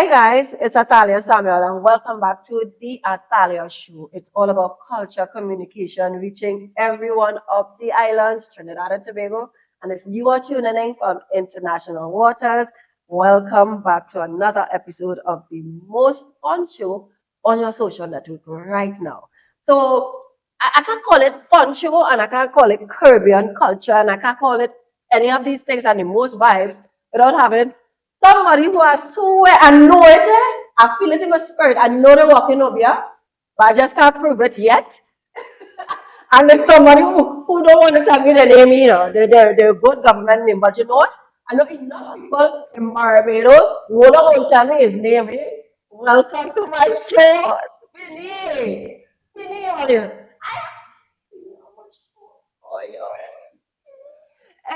Hi guys, it's Athaliah Samuel and welcome back to the Athaliah Show. It's all about culture communication, reaching everyone of the islands, Trinidad and Tobago. And if you are tuning in from international waters, welcome back to another episode of the most fun show on your social network right now. So I can't call it fun show and I can't call it Caribbean culture and I can't call it any of these things and the most vibes without having somebody who I swear I know it, I feel it in my spirit. I know they're walking over here, but I just can't prove it yet. And if somebody who don't want to tell me their name, they're good government name, but you know what? I know enough people in Barbados who don't want to tell me his name. Welcome to my show, Spinny. Spinny, how are you? Oh, yeah.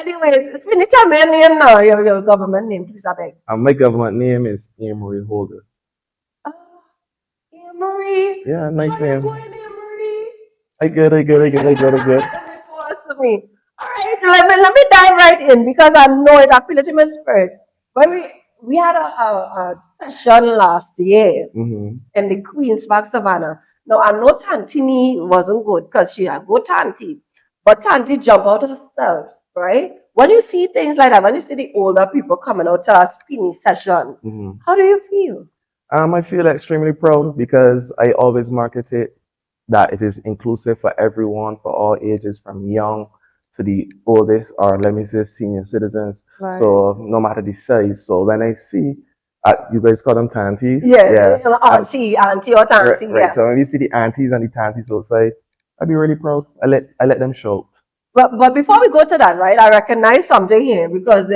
Anyways, Spinny, tell me your name now, your government name, please, I beg. My government name is Amory Holder. Oh, Amory. Yeah, How nice you name. going, Amory? I good. That's awesome. Me. All right, let me dive right in because I know it. I feel it in my spirit. When we had a session last year Mm-hmm. in the Queen's Park Savannah. Now I know Tantini wasn't good because she had good Tanti, but Tanti jumped out herself, right? When you see things like that, when you see the older people coming out to a spinning session, Mm-hmm. how do you feel? I feel extremely proud because I always market it that it is inclusive for everyone, for all ages, from young to the oldest, or let me say senior citizens. Right. So no matter the size. So when I see, you guys call them tanties, Yeah, yeah. auntie or Right, tanty, right. yeah. So when you see the aunties and the tanties outside, I'd be really proud. I let them shout. But before we go to that, right, I recognize something here because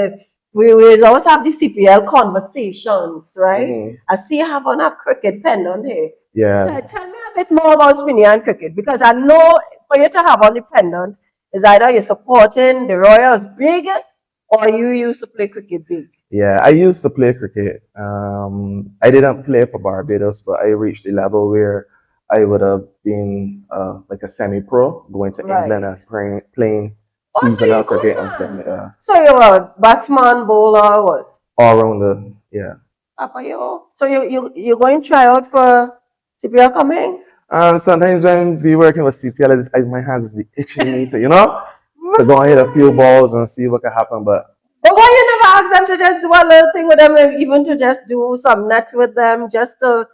we always have the CPL conversations, right? Mm-hmm. I see you have on a cricket pen on here. Yeah. Tell me a bit more about spinning and cricket because I know for you to have on the pendant is either you're supporting the Royals big or you used to play cricket big. Yeah, I used to play cricket. I didn't play for Barbados, but I reached the level where I would have been like a semi-pro, going to England Right. and playing Oh, so seasonal you're good, cricket and stuff man. like that. So you're a batsman, bowler, what? All around the, yeah. Papa, you. So you're going to try out for CPL coming? Sometimes when we working with CPL, my hands is itching me to go and hit a few Right. balls and see what can happen. But But why you never ask them to just do a little thing with them, and even to just do some nets with them, just to,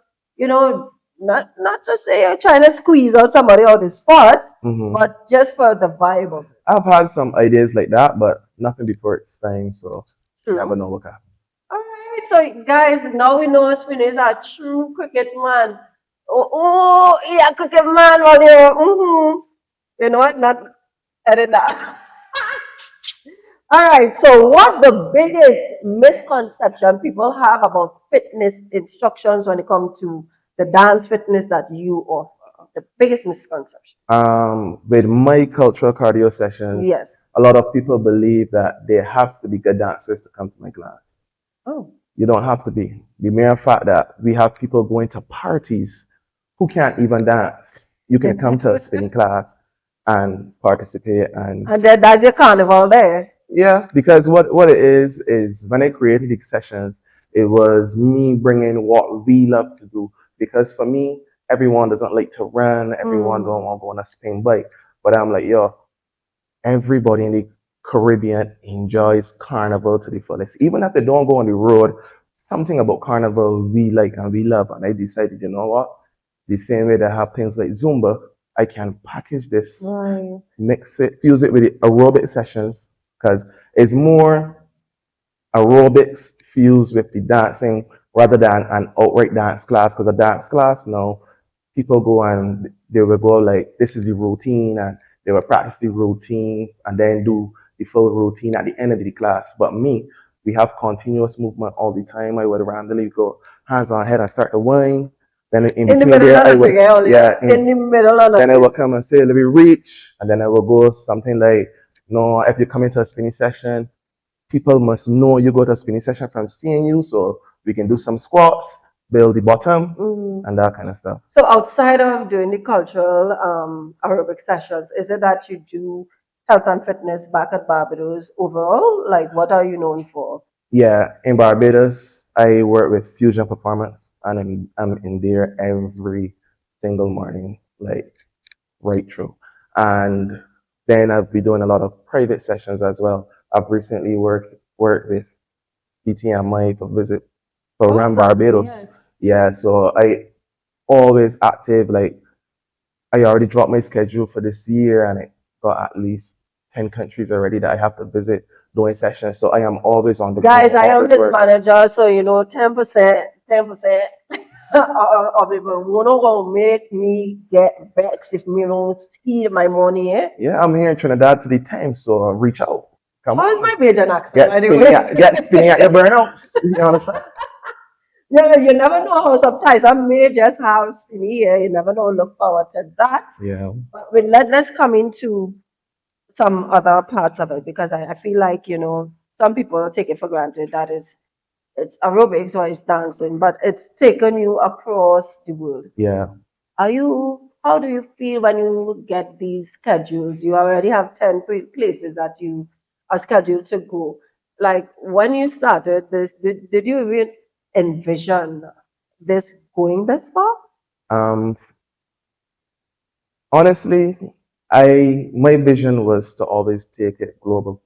not to say you're trying to squeeze out somebody out the spot, mhm. but just for the vibe of it. I've had some ideas like that, but nothing before it's time, so you never True. know what can happen. All right, so guys, now we know Spin is a true cricket man. Oh, yeah, cricket man, well, mm-hmm. You know what? Not edit that. All right, so what's the biggest misconception people have about fitness instructions when it comes to the dance fitness that you offer? The biggest misconception. With my cultural cardio sessions, Yes. a lot of people believe that they have to be good dancers to come to my class. Oh. You don't have to be. The mere fact that we have people going to parties who can't even dance, you can come to a spinning class and participate. And And then that's your carnival there. yeah, because what it is when I created these sessions, it was me bringing what we love to do. Because for me, everyone doesn't like to run, everyone Mm. don't want to go on a spin bike. But I'm like, yo, everybody in the Caribbean enjoys carnival to the fullest. Even if they don't go on the road, something about carnival we like and we love. And I decided, you know what? The same way they have things like Zumba, I can package this, Right. mix it, fuse it with the aerobic sessions because it's more aerobics fused with the dancing rather than an outright dance class. Because a dance class, no, people go and they will go like, this is the routine, and they will practice the routine and then do the full routine at the end of the class. But me, we have continuous movement all the time. I would randomly go hands on head and start to whine. Then in In the between middle there, of I nothing, would, I only yeah, in the middle of then I will nothing. come and say, let me reach, and then I will go something like, no, if you come into a spinning session, people must know you go to a spinning session from seeing you, so we can do some squats, build the bottom, Mm. and that kind of stuff. So outside of doing the cultural aerobic sessions, is it that you do health and fitness back at Barbados overall? Like, what are you known for? Yeah, in Barbados, I work with Fusion Performance, and I'm in there every single morning, like right through. And then I've been doing a lot of private sessions as well. I've recently worked with PTMI for visit for Run Awesome. Barbados. Yes. Yeah, so I always active. Like I already dropped my schedule for this year, and I got at least 10 countries already that I have to visit doing sessions. So I am always on the Guys, go, I am always his working. manager, so 10% of the wanna gonna make me get vexed if me don't see my money, eh? Yeah, I'm here in Trinidad to the time, so reach out. Come How is on, my Bajan accent, by the way? get spinning at your burnouts. You understand? Yeah, you never know how sometimes I may just have Spinny here. You never know. Look forward to that. Yeah, But let's come into some other parts of it because I feel like, some people take it for granted that it's aerobics or it's dancing, but it's taken you across the world. yeah. How do you feel when you get these schedules? You already have 10 places that you are scheduled to go. Like when you started this, did you even envision this going this far? Um, Honestly, I my vision was to always take it global.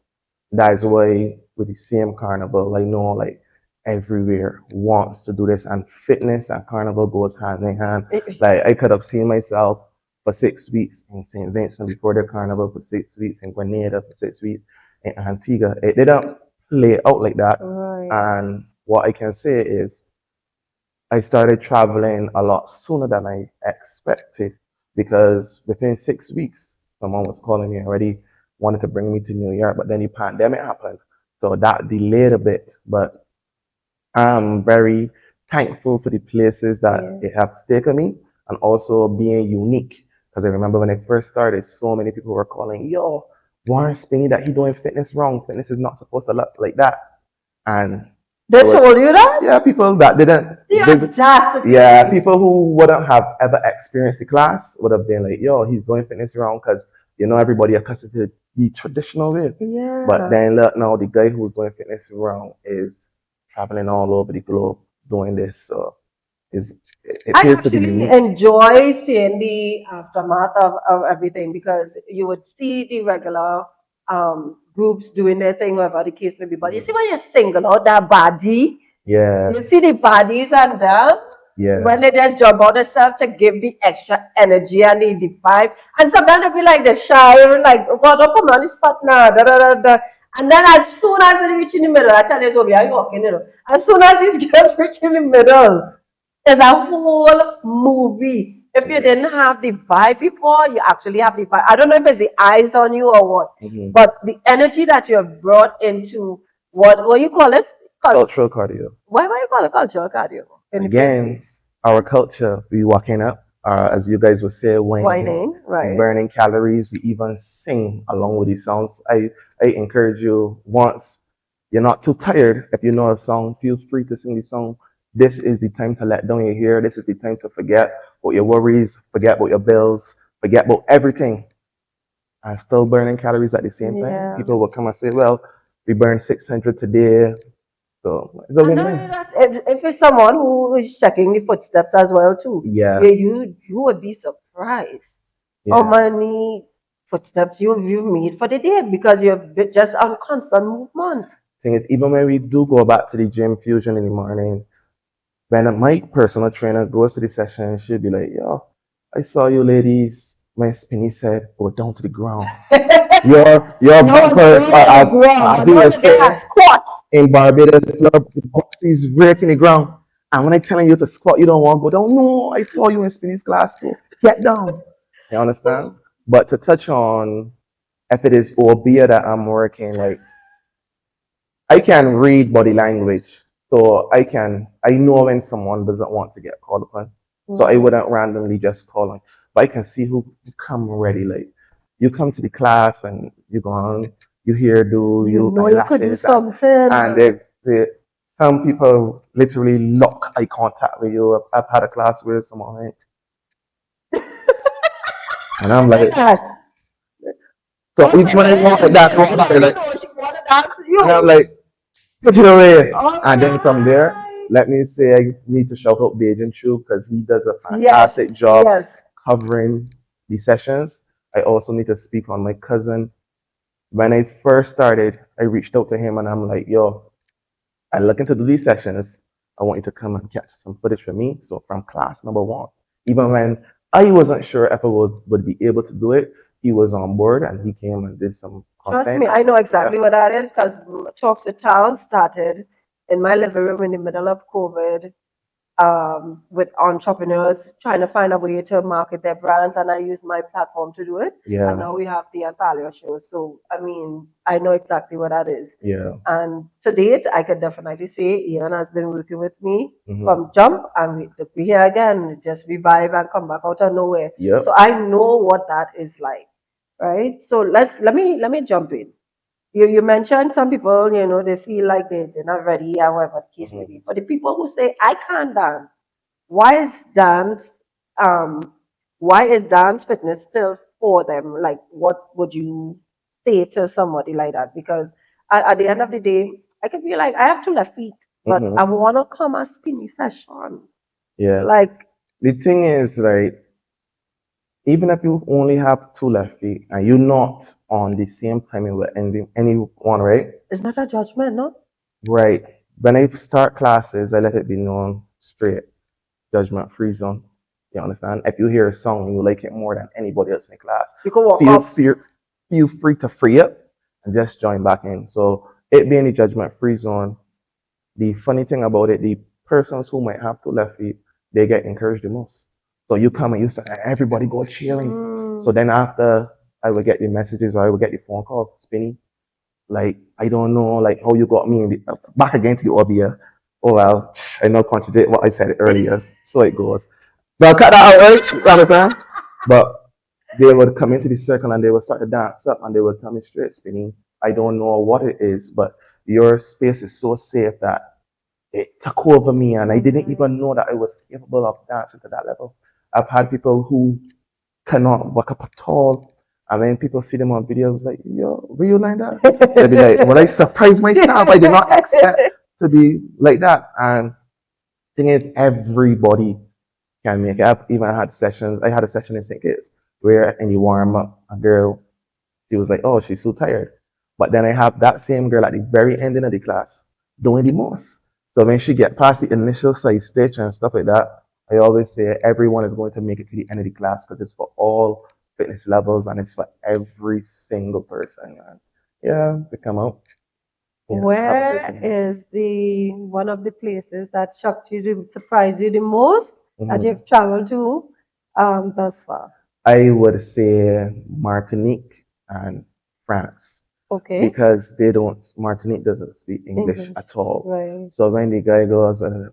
That's why with the same carnival, I know like everywhere wants to do this, and fitness and carnival goes hand in hand. Like I could have seen myself for 6 weeks in St. Vincent before the carnival, for 6 weeks in Grenada, for 6 weeks in Antigua. It didn't play out like that. Right. And what I can say is I started traveling a lot sooner than I expected because within 6 weeks, someone was calling me already, wanted to bring me to New York, but then the pandemic happened. So that delayed a bit. But I'm very thankful for the places that Yeah. it has taken me and also being unique. Because I remember when I first started, so many people were calling, yo, Warren Spinney that he doing fitness wrong. Fitness is not supposed to look like that. And They there was, told you that? yeah, people that didn't The visit, yeah, audacity. people who wouldn't have ever experienced the class would have been like, yo, he's doing fitness wrong because everybody accustomed to the traditional way. But Yeah. then look now, the guy who's doing fitness wrong is traveling all over the globe doing this. So it's, it I appears to be actually unique. enjoy seeing the aftermath of everything because you would see the regular groups doing their thing, whatever the case may be. But you see Mhm. when you single out that body, Yeah, you see the bodies and them yeah. when they just jump out themselves to give the extra energy and the vibe. And sometimes they feel like they're shy, like, what up on the spot now, da, da, da, da. And then as soon as they reach in the middle, I tell you, so we are you walking, as soon as these girls reach in the middle, there's a whole movie. If you Yeah. didn't have the vibe before, you actually have the vibe. I don't know if it's the eyes on you or what, Hmm. but the energy that you have brought into what you call it? Cultural cardio. Why you call it cultural cardio in the first Again, place? our culture, we walking up, as you guys would say, whining, Whining, we right? burning calories, we even sing along with these songs. I encourage you, once you're not too tired, if you know a song, feel free to sing the song. This is the time to let down your hair. This is the time to forget about your worries, forget about your bills, forget about everything, and still burning calories at the same time. Yeah. People will come and say, well, we burned 600 today. So it's a And not only win-win. that, if it's someone who is checking the footsteps as well too, Yeah, you would be surprised how yeah. many footsteps you've made for the day because you're just on constant movement. Thing is, even when we do go back to the gym fusion in the morning, when my personal trainer goes to the session, she'll be like, yo, I saw you ladies. My spinny said, go down to the ground. Your No one's bumpers going are to the ground. as I'm we going were to get a saying squat. in Barbados, your boxes breaking the ground. And when I telling you to squat, you don't want to go down. No, I saw you in Spinny's class, so get down. You understand? But to touch on if it is albeit that I'm working, like I can read body language, so I know when someone doesn't want to get called upon. So I Mhm. wouldn't randomly just call on, but I can see who come ready. Like you come to the class and you go on, you hear do You you know you could do eyelashes something. and they some people literally lock eye contact with you. I've had a class with someone, right? And I I'm like like, that. so Oh, each one I walk like that, next walk thing back, you like, know, she want to dance with and I'm you. like, take it away. All And then from there, right. let me say I need to shout out Beijing Chu because he does a Yes, fantastic job yes. covering the sessions. I also need to speak on my cousin. When I first started, I reached out to him and I'm like, yo, I'm looking to do these sessions. I want you to come and catch some footage for me. So from class number one, even when I wasn't sure if I would be able to do it, he was on board and he came and did some Trust content. me, I know Yeah, exactly what that is because Talk to Tal started in my living room in the middle of COVID, with entrepreneurs trying to find a way to market their brands, and I use my platform to do it. And yeah, now we have the Athaliah show. So, I mean, I know exactly what that is. yeah. And to date, I can definitely say Ian has been working with me Hmm. from jump, and we here again, just revive and come back out of nowhere. So Yep. I know what that is like, right? So let me jump in. You mentioned some people, they feel like they're not ready, and whatever the case may Hmm. be. For the people who say, I can't dance, why is dance, um, why is dance fitness still for them? Like, what would you say to somebody like that? Because at the end of the day, I can feel like I have two left feet, but I Hmm. want to come a spinny session. Yeah. Like, The thing is, right, even if you only have two left feet and you're not on the same timing with anyone, right? it's not a judgment, no? Right. When I start classes, I let it be known straight, judgment free zone. You understand? If you hear a song and you like it more than anybody else in class, You can walk feel up. feel, feel free to free up and just join back in. So it being the judgment free zone, the funny thing about it, the persons who might have two left feet, they get encouraged the most. So you come and you start, everybody go cheering. So Mm. then after I would get the messages or I would get the phone call, Spinny, like I don't know, like how you got me in the, back again to the Obia. Oh well, I know contradict what I said earlier, so it goes. So I'll cut that out, right? You understand? But they would come into the circle and they would start to dance up and they would tell me straight, Spinny, I don't know what it is, but your space is so safe that it took over me and I didn't Mhm. even know that I was capable of dancing to that level. I've had people who cannot walk up at all. And when people see them on videos, like, yo, were you like that? They'll be like, well, I surprised myself. I did not expect to be like that. And thing is, everybody can make it. I've even had sessions. I had a session in St. Kitts where in the warm up, a girl, she was like, oh, she's so tired. But then I have that same girl at the very ending of the class doing the most. So when she get past the initial side stitch and stuff like that, I always say everyone is going to make it to the end of the class because it's for all fitness levels and it's for every single person. And yeah, they come out. Yeah, have a good Where time. is the one of the places that shocked you, surprised you the most that Hmm. you've traveled to, thus far? I would say Martinique and France Okay, because they don't, Martinique doesn't speak English English, at all. right? So when the guy goes in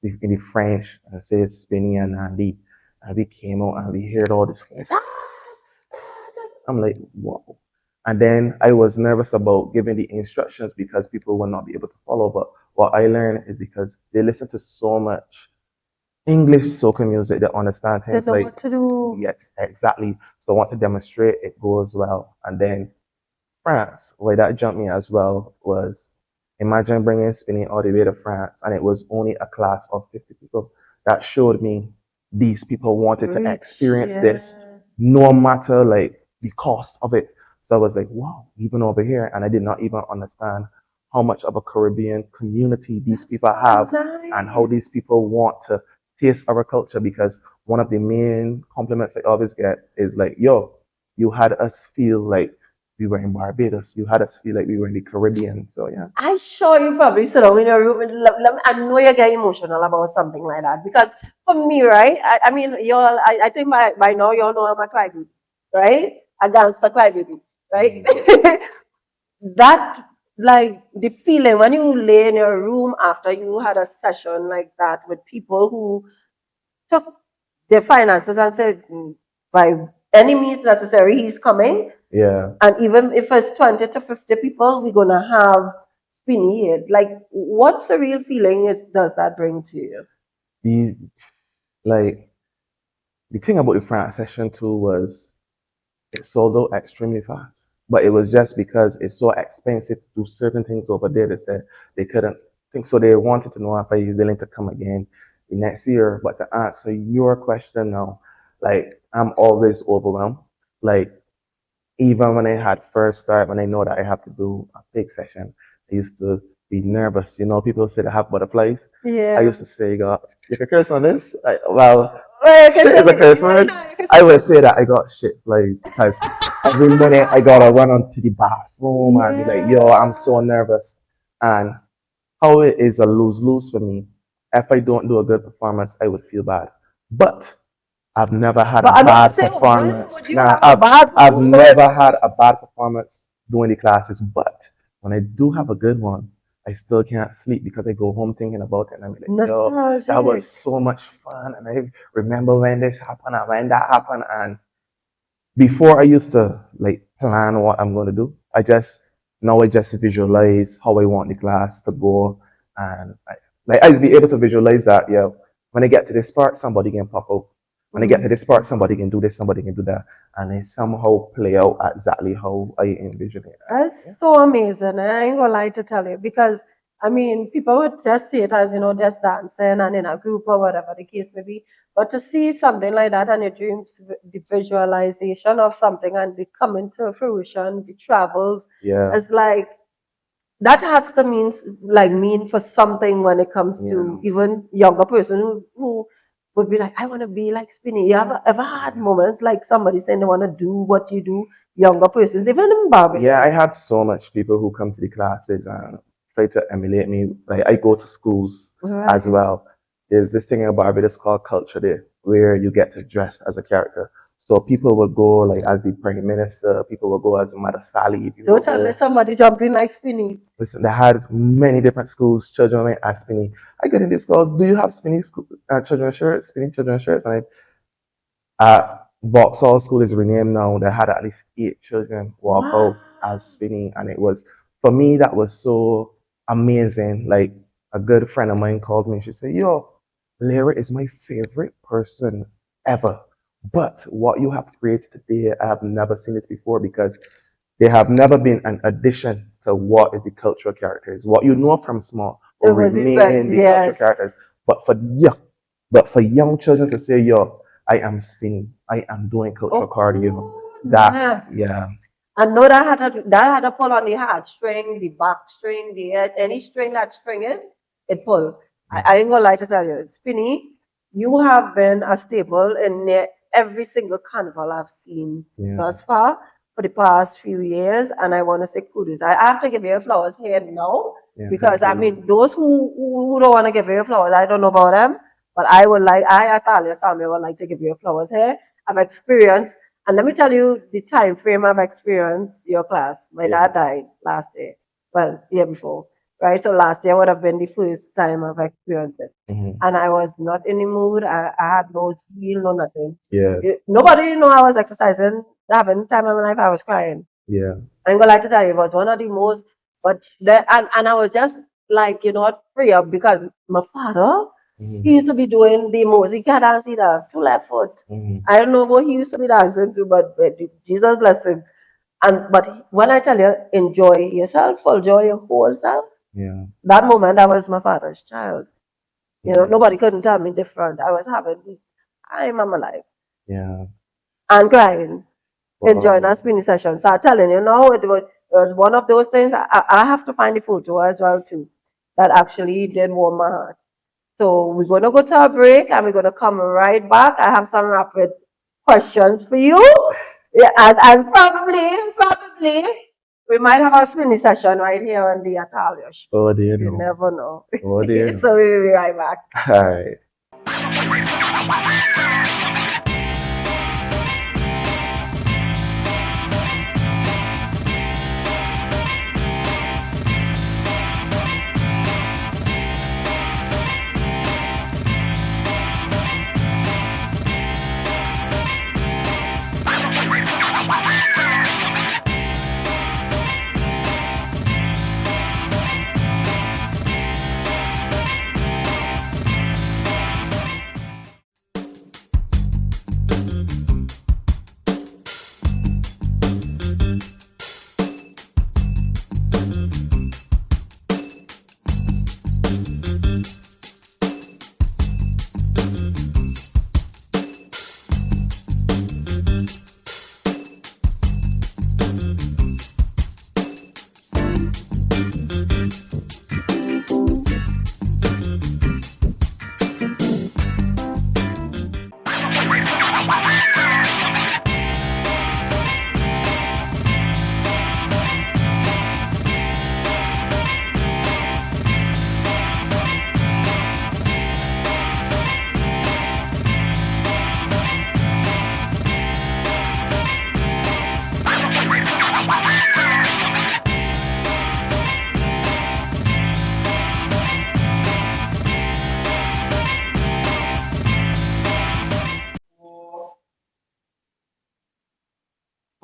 the French and says Spinny and Andy, and we came out and we heard all this. I'm like, whoa. And then I was nervous about giving the instructions because people will not be able to follow. But what I learned is because they listen to so much English soca music, they understand They things know like, what to do. yes, exactly. So once I demonstrate, it goes well. And then France, where that jumped me as well was imagine bringing spinning all the way to France, and it was only a class of 50 people. That showed me these people wanted to Reach, experience this yes. no matter like the cost of it. So I was like, wow, even over here, and I did not even understand how much of a Caribbean community these That's people so have and how nice. these people want to taste our culture because one of the main compliments I always get is like, yo, you had us feel like we were in Barbados. You had us feel like we were in the Caribbean. So yeah. I sure you probably sit down in your room. I know you get emotional about something like that because for me, right? I mean, y'all. I think by now y'all know I'm a crybaby, right? A gangster crybaby, right? Mm. That, like, the feeling when you lay in your room after you had a session like that with people who took their finances and said, by any means necessary, he's coming. Yeah. And even if it's 20 to 50 people, we're going to have Spinny here. Like, what's the real feeling does that bring to you? The like the thing about the France session too was it sold out extremely fast. But it was just because it's so expensive to do certain things over there. They said they couldn't think so. They wanted to know if I was willing to come again the next year. But to answer your question now, like I'm always overwhelmed. Like even when I had first start, when I know that I have to do a big session, I used to be nervous. You know, people say they have butterflies. I Yeah. used to say, God, you can curse on this? Well, Well, you can shit is say a it. curse Why word. not? You can I say would it. say that I got shit flies because every minute I gotta run onto the bathroom and be like, yo, I'm Yeah. so nervous. And how it is a lose-lose for me. If I don't do a good performance, I would feel bad. But I've never had a But I don't bad say when performance. would you Nah, have a bad I've performance? never had a bad performance doing the classes. But when I do have a good one, I still can't sleep because I go home thinking about it and I'm like, yo, that was Nostalgic. so much fun. And I remember when this happened and when that happened. And before I used to like plan what I'm going to do. I just visualize how I want the class to go, and I'd be able to visualize that. Yeah, when I get to this part, somebody can pop out. When I get to Mm. this part, somebody can do this, somebody can do that, and it somehow play out exactly how I envision it. That's Yeah, so amazing. I ain't gonna lie to tell you because I mean, people would just see it as just dancing and in a group or whatever the case may be. But to see something like that and your dreams, the visualization of something and the coming to fruition, the travels, yeah, is like that has to mean for something when it comes yeah, to even younger person who would be like, I want to be like Spinny. You ever had yeah. moments like somebody saying they want to do what you do, younger persons, even in Yeah, I Barbados. have so much people who come to the classes and try to emulate me. Like I go to schools as Right. well. There's this thing in Barbados called Culture Day, where you get to dress as a character. So people will go like as the prime minister, people will go as Mother Sally, people Don't will tell me go. somebody jumping like Spinny. Listen, they had many different schools. Children went as Spinny. I get in these calls, do you have Spinny school, children shirts, Spinny children shirts? And Vauxhall School is renamed now. They had at least 8 children walk Wow. out as Spinny, and it was for me that was so amazing. Like a good friend of mine called me and she said, "Yo, Lyra is my favorite person ever. But what you have created today, I have never seen this before because they have never been an addition to what is the cultural characters. What you know from small will It would be remain the cultural yes. characters. But for yeah, but for young children to say, yo, I am spinning, I am doing cultural cardio, Oh, that man. yeah, I know that had to pull on the heartstring, the back string, any string that's stringing, it pull. yeah, I ain't gonna lie to tell you, Spinny, you have been a staple in every single carnival I've seen yeah, thus far for the past few years, and I want to say kudos. I have to give you flowers here now yeah, because thank I you. mean those who don't want to give you flowers, I don't know about them, but Athaliah Samuel would like to give you flowers here. I've experienced and let me tell you the time frame I've experienced your class. My Yeah, dad died last year. Well, year before. Right? So last year would have been the first time I've experienced it. hmm, And I was not in the mood. I had no zeal, no nothing. yeah, Nobody knew I was exercising. Having time of my life, I was crying. yeah, I'm gonna like to tell you, it was one of the most, but and I was just like, free up because my father, he hmm, used to be doing the most. He can't dance either, two left foot. hmm, I don't know what he used to be dancing to, but Jesus bless him. And but when I tell you, enjoy yourself, enjoy your whole self. yeah, That moment, I was my father's child. hmm, Nobody couldn't tell me different. I was having the time of my life yeah. and crying enjoying Wow. our spinning session. So I'm telling you, no, it was one of those things. I have to find the photo as well too, that actually did warm my heart. So we're gonna go to a break and we're gonna come right back. I have some rapid questions for you. Yeah, and probably we might have a spinning session right here on the Athaliah show. Oh dear You no. never know. Oh dear So no. we'll be right back. All right.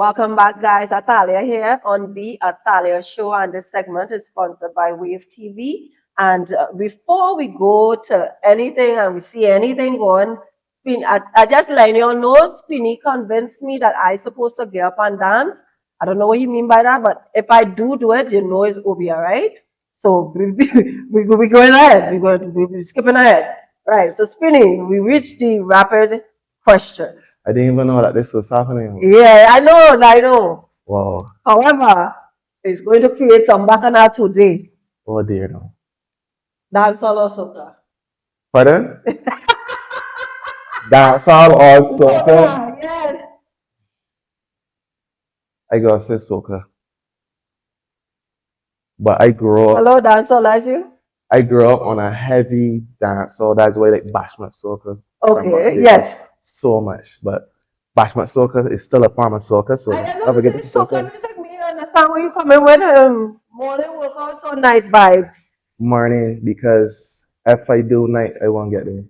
Welcome back, guys. Athaliah here on the Athaliah Show, and this segment is sponsored by Wave TV. And before we go to anything and we see anything going, I just let you all know, Spinny convinced me that I supposed to get up and dance. I don't know what you mean by that, but if I do it, you know it's Obi, all right? So we going ahead. We skipping ahead. Right. So Spinny, we reached the rapid questions. I didn't even know that this was happening. Yeah, I know, I know. Wow. However, it's going to create some bacchanal today. Oh dear no. Dancehall or soca. Pardon? Dancehall or soca? Yes. I gotta say soca. But I grew up Hello, dancehall as you? I grew up on a heavy dance, so that's why like bashment soca from my Okay, because yes. so much. But bashment soca is still a form of soca, so I know never this get to is soca soca. music. Me understand where you coming with morning workouts or night vibes. Morning because if I do night, I won't get there.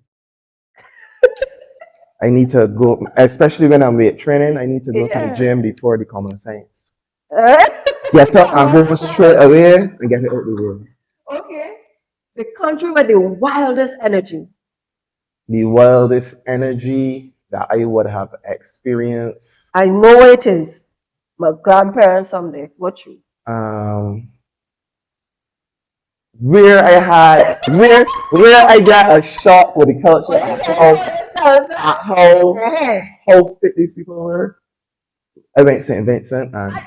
I need to go, especially when I'm weight training. I need to go to the Yeah. gym before the common science. Eh? Get up and go straight away and get it out the way. Okay. The country with the wildest energy. The wildest energy that I would have experienced. I know it is. My grandparents someday. What you? Um, where I got a shock with the culture at how fit these people were. I went St. Vincent and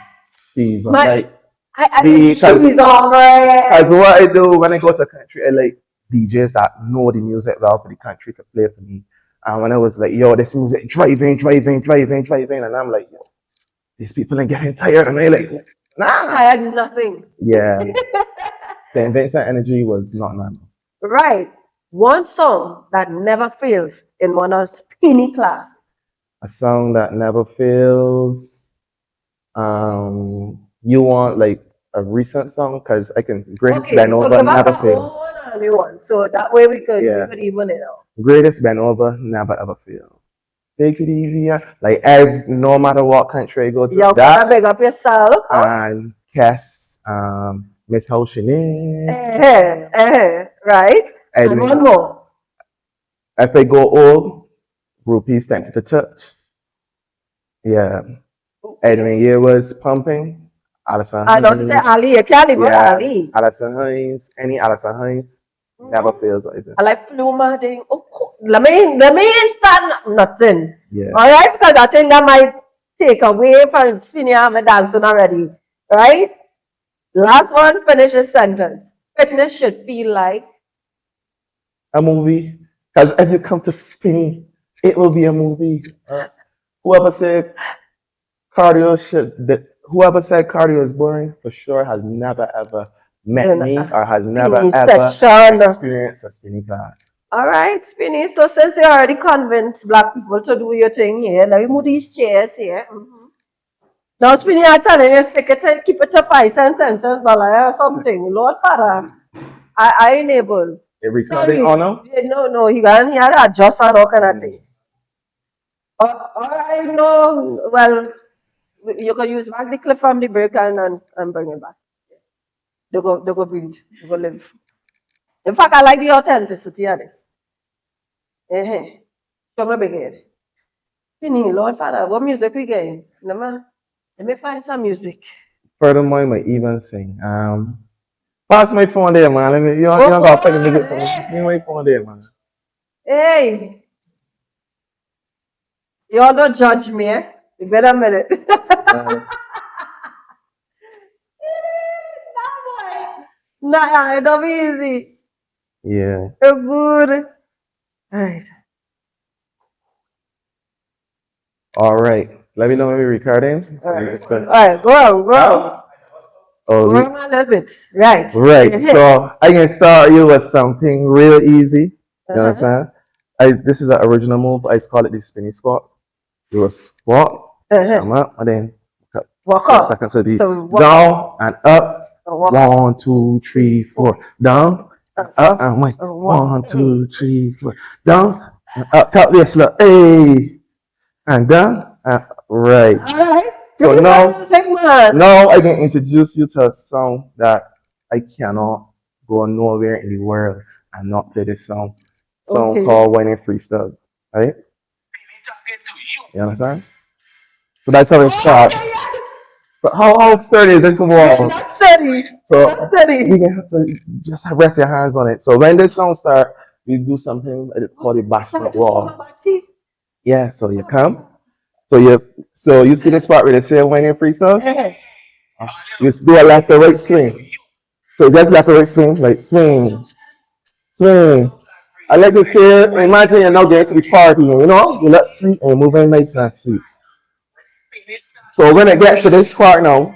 she's My, like I because she's alright. what I do when I go to country I like DJs that know the music well for the country to play for me. And when I was like, yo, this music driving, and I'm like, yo, these people are getting tired and I like nah. Tired nothing. Yeah. St. Vincent energy was not normal. Right. One song that never fails in one of Spinny classes. A song that never fails. You want like a recent song? Because I can Greatest Okay, Bend so Over give us never a fails. whole one and new one. So that way we Yeah. could even it out. Greatest Bend Over never ever fails. Take it easy. Yeah. Like as no matter what country I go to, You gotta that big up yourself. Huh? and Cass, Miss How She Live, Right. And Edwin. one more. If I go old, rupees thank you to church. Yeah. Edwin Year was pumping. Alison I know to say Hines. Ali, you can't leave out Yeah. Ali. Alison Hines. Any Alison Hines never Mhm. fails either. I like Pluma thing. Oh, let me start nothing. Yeah. All right, because I think that might take away from senior I'm dancing already. Right? Last one, finish a sentence. Fitness should feel like A movie. Because if you come to Spinny, it will be a movie. Whoever said whoever said cardio is boring for sure has never ever met in me a or has never spinny ever section. experienced a spinny class. All right, Spinny. So since you already convinced black people to do your thing here, now you move these chairs here. Now, Spinny, I'm telling you, stick it to, keep it to 5 cents, dollar or something. Lord Father, I enable. A recording Sorry. oh no? Yeah, no, he got he had to adjust and all kind of thing. All right, no, well, you can use back the clip from the break and bring it back. They go breathe, they go live. In fact, I like the authenticity of this. Show me big head. Spinning, Lord Father, what music we getting? Let me find some music. Furthermore, I might even sing. Pass my phone there, man. You don't gotta play the music for me. Give me my phone there, man. Hey, you all don't judge me, eh? You better a minute. Uh, Nah, it'll be easy. yeah. Oh, good. Right. All right. Let me know when we're recording. All So we right. can All start. right. Go on. Go on. Oh, Go on a little bit. Right. right. So I can start you with something real easy. You Uh-huh. understand? This is an original move. I just call it the spinny squat. You will squat, Uh-huh. come up, and then Walk couple up. seconds. So be So walk down and up. walk up. 1, 2, 3, 4. Down and up Up. and wait. Walk. 1, 2, 3, 4. Down and up. Count this. Look. Hey. And down. And right. All right. You So play now, music, man. now I can introduce you to a song that I cannot go nowhere in the world and not play this song. Song Okay. called Whining Freestyle. Right? You understand? So that's how it starts. But how sturdy is this wall? Not steady. Not So steady. you can have to just rest your hands on it. So when this song start, we do something called the bashment wall. Yeah, so you come. So you see the spot where they say Whining Freestyle? Yes. You do a left or right swing. So just left or right swing, like swing, swing. I like to say, imagine you're now getting to the party, you're not sweet and moving nice and sweet. So when it gets to this part now,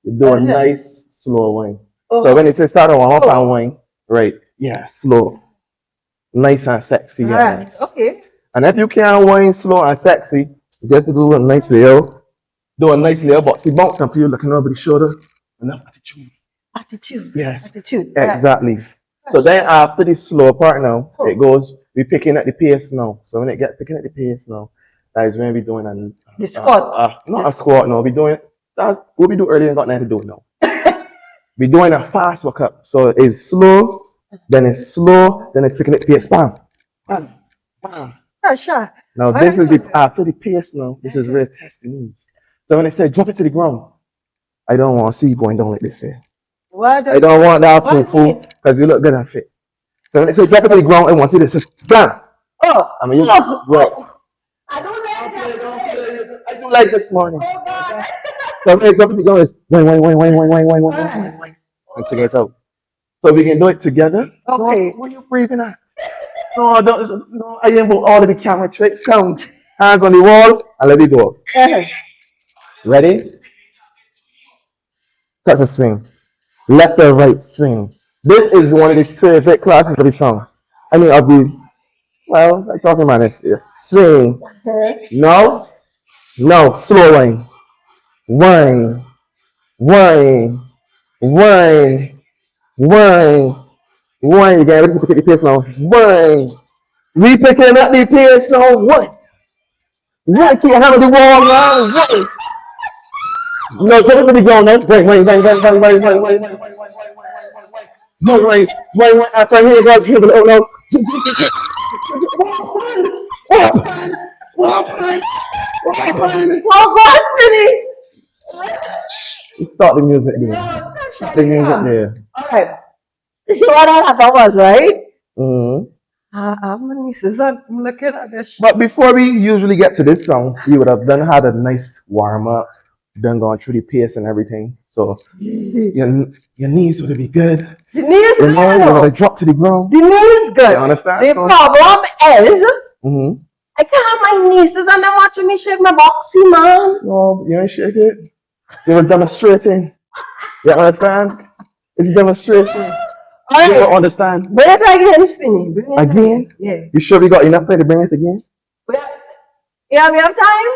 you do a nice slow wine. So when it says start a warm up and wine, right? Yeah, slow, nice and sexy, Alright. yes. Okay. And if you can't wine slow and sexy, just do a nice little boxy bounce and feel looking over the shoulder. Enough attitude. Attitude. Yes, Attitude. exactly. So then after the slow part now, it goes, we picking at the pace now. So when it gets picking at the pace now, that is when we doing The squat. not a squat no, we doing that what we do earlier and got nothing to do now. We doing a fast workup. So it's slow, then it's slow, then it's picking at the pace. Bam, bam, bam. Sure. Now this is the after the pace now, this is where testing means. So when they say drop it to the ground, I don't want to see you going down like this here. What? I don't want that foo because you look good and fit. So when they say drop it to the ground, I want to see this just bam. Oh. I mean, Oh. bro. I don't like that. I do like this morning. Oh God. So when they drop it to the ground, it's wing. And take it out. So we can do it together. Okay. What are you breathing at? No, don't, no, I didn't put all of the camera tricks. Come, hands on the wall and let it go. Ready? Touch a swing. Left or right swing. This is one of the favorite classes of the song. I mean, of the, well, I'm talking about this. Yeah. Swing. No, no, slow wine. Wine, wine, wine, wine, wine. You gotta pick the pace now. Wine. We picking up the pace now. Wine. Right, keep your hand on the wall now. Wine. No, come to the ground now. Wine. After I hear you go, dribble it out Oh God, Spinny. Start the music there. Start the music there. Alright. You see what happened was, right? Mm-hmm. My nieces are looking at this. But before we usually get to this song, we would have done had a nice warm up, done gone through the pace and everything. So your knees would be good. The knee is You're good. gonna drop to the ground. The knee is good. You understand? The So, problem is, mm-hmm. I can't have my nieces and they're watching me shake my boxy, man. No, you ain't shake it. You were demonstrating. You understand? It's a demonstration. You don't understand. Bring it again, Spinny. Bring it Again? Yeah. You sure we got enough time to bring it again? Yeah, we have time?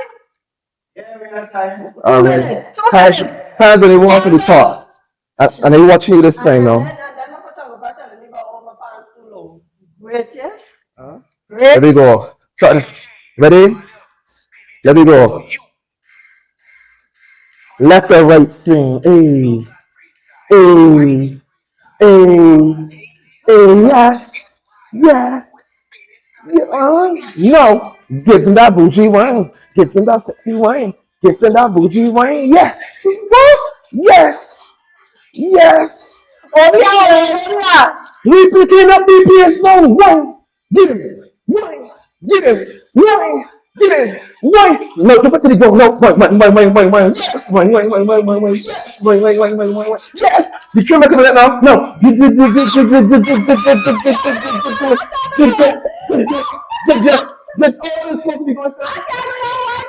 Yeah, we have time. 2 minutes. 2 Hands, minutes. hands on the wall for the top. And they watching you this time now. Great, yes? There Great. we go. So, ready? There we go. Left or right swing. Hey. Hey. Hey. Hey. Yes. Yes. No. Give them that bougie wine. Give them that sexy wine. Give them that bougie wine. Yes. Yes. Yes. Oh, yeah. We picking up DPS now. Wine. Get him. Wine. Get him. Wine. Get him. Wine. No, come back to the go. No. Wine. Yes. Wine. Yes. Wine. Yes. The trim coming out now. No. That's all it's supposed to be going on.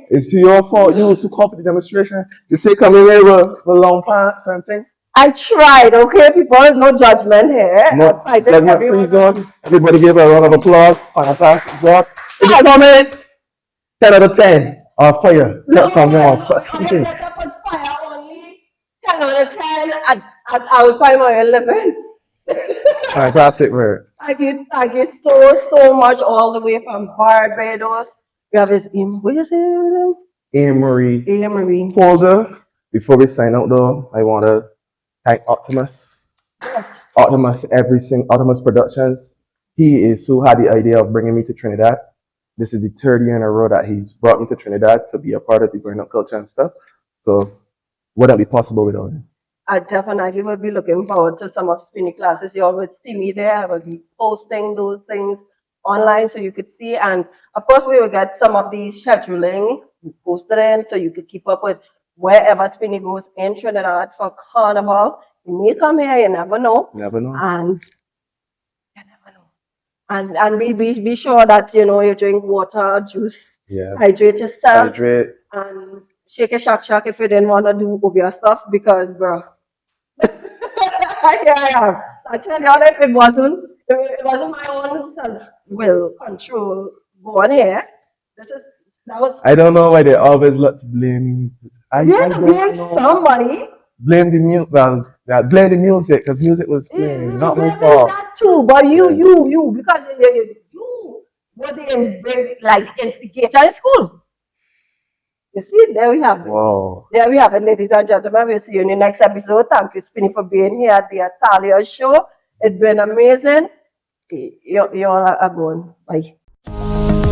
It's your fault. You was too copy the demonstration. You say come in here with long pants and things. I tried, okay, people? No judgment here. No, I just judgment free zone. Everybody give a round of applause. Fantastic job. 5 more minutes. 10 out of 10. Fire. Got some more. Something. 10 out of 10. I will find my 11. Fantastic work. Thank you so much all the way from Barbados. We have his what is his name? Amory Amory. Folder. Before we sign out though, I want to thank Optimus. Yes. Optimus Productions. He is who had the idea of bringing me to Trinidad. This is the third year in a row that he's brought me to Trinidad to be a part of the growing up culture and stuff. So wouldn't be possible without him. I definitely will be looking forward to some of Spinny classes. You all would see me there. I will be posting those things online so you could see. And of course, we will get some of the scheduling posted in so you could keep up with wherever Spinny goes in Trinidad for Carnival. You may come here, you never know. Never know. And you never know. And be sure that you drink water, juice, Yeah. hydrate yourself, Hydrate. and shake a shack if you didn't want to do obvious stuff because, bro. Here I am. I tell you, if it wasn't my own self will control going here. This is that was I don't know why they always love to blame. we I had to blame don't know. somebody. Blame the music. Well, yeah, blame the music because music was playing. We Not my blame fault. that too, but Yeah. you, because you were the like instigator in school. You see, there we have it. Wow. There we have it, ladies and gentlemen. We'll see you in the next episode. Thank you, Spinny, for being here at the Athaliah show. It's been amazing. You all are going. Bye.